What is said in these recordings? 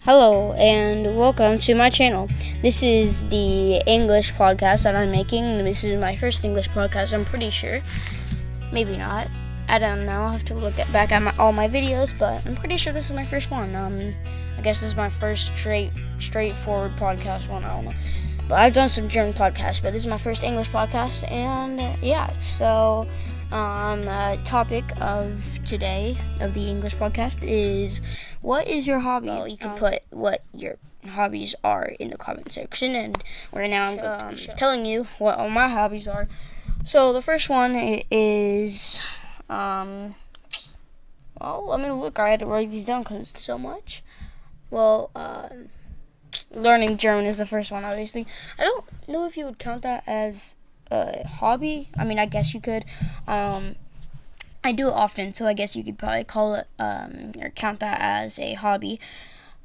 Hello and welcome to my channel. This is the English podcast that I'm making. This is my first English podcast, I'm pretty sure. Maybe not. I don't know. I have to look back at all my videos, but I'm pretty sure this is my first one. I guess this is my first straightforward podcast one. I don't know. But I've done some German podcasts, but this is my first English podcast, and so topic of today of the English podcast is, what is your hobby? Well, you can put what your hobbies are in the comment section, and right now I'm going to be telling you what all my hobbies are. So the first one is, well, let me look. I had to write these down because it's so much. Well, learning German is the first one, obviously. I don't know if you would count that as a hobby. I mean, I guess you could. I do it often, so I guess you could probably call it or count that as a hobby,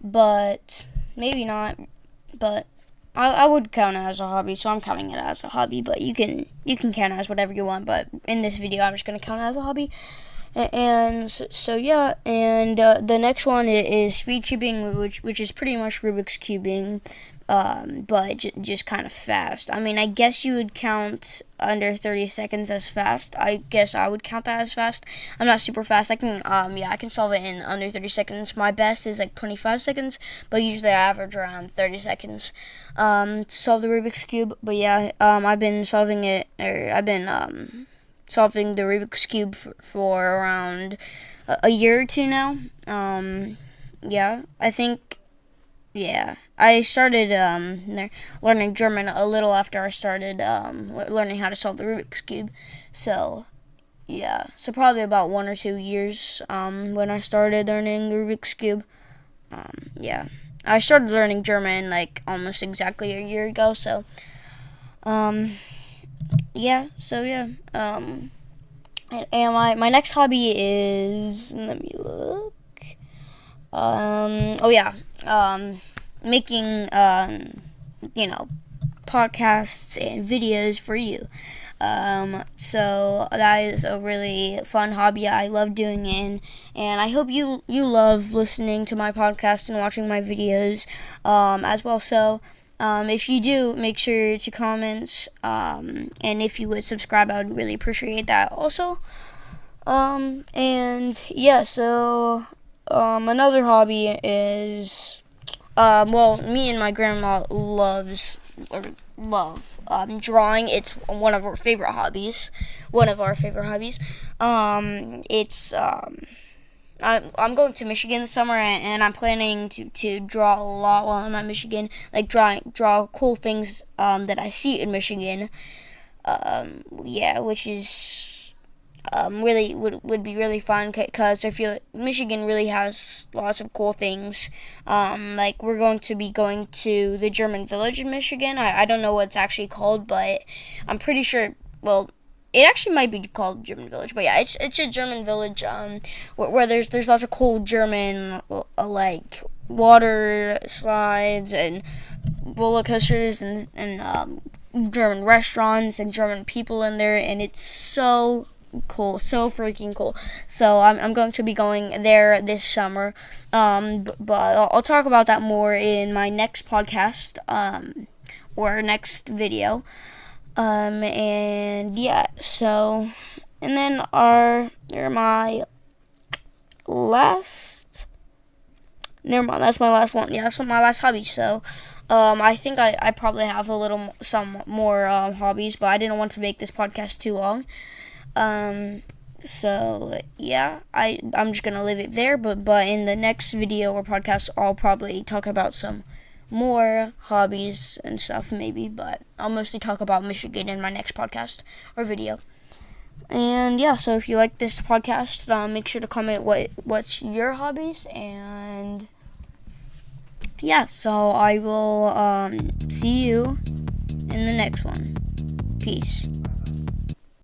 but maybe not. But I would count it as a hobby, so I'm counting it as a hobby. But you can count it as whatever you want. But in this video, I'm just gonna count it as a hobby. And so yeah, and the next one is speed cubing, which is pretty much Rubik's cubing, but just kind of fast. I mean, I guess you would count under 30 seconds as fast. I guess I would count that as fast. I'm not super fast. I can solve it in under 30 seconds. My best is like 25 seconds, but usually I average around 30 seconds to solve the Rubik's cube. But yeah, I've been solving solving the Rubik's Cube for around a year or two now. I started learning German a little after I started learning how to solve the Rubik's Cube. So probably about 1 or 2 years when I started learning the Rubik's Cube. I started learning German like almost exactly a year ago. So and my next hobby is, let me look. Making podcasts and videos for you. So that is a really fun hobby. I love doing it, and I hope you love listening to my podcast and watching my videos as well. So if you do, make sure to comment, and if you would subscribe, I would really appreciate that also. Another hobby is, me and my grandma love drawing. It's one of our favorite hobbies. I'm going to Michigan this summer, and I'm planning to draw a lot while I'm at Michigan. Like draw cool things that I see in Michigan. Which is really would be really fun, because I feel like Michigan really has lots of cool things. Like we're going to be going to the German village in Michigan. I don't know what it's actually called, but I'm pretty sure. Well, it actually might be called German Village, but yeah, it's a German village where there's lots of cool German like water slides and roller coasters and German restaurants and German people in there, and it's so cool, so freaking cool. So I'm going to be going there this summer, but I'll talk about that more in my next podcast or next video. And then my last, never mind, that's my last one. Yeah, that's my last hobby. So I think I probably have some more hobbies, but I didn't want to make this podcast too long. I'm just gonna leave it there, but in the next video or podcast, I'll probably talk about some more hobbies and stuff, maybe, but I'll mostly talk about Michigan in my next podcast or video. And so if you like this podcast, make sure to comment what's your hobbies, and so I will see you in the next one. Peace.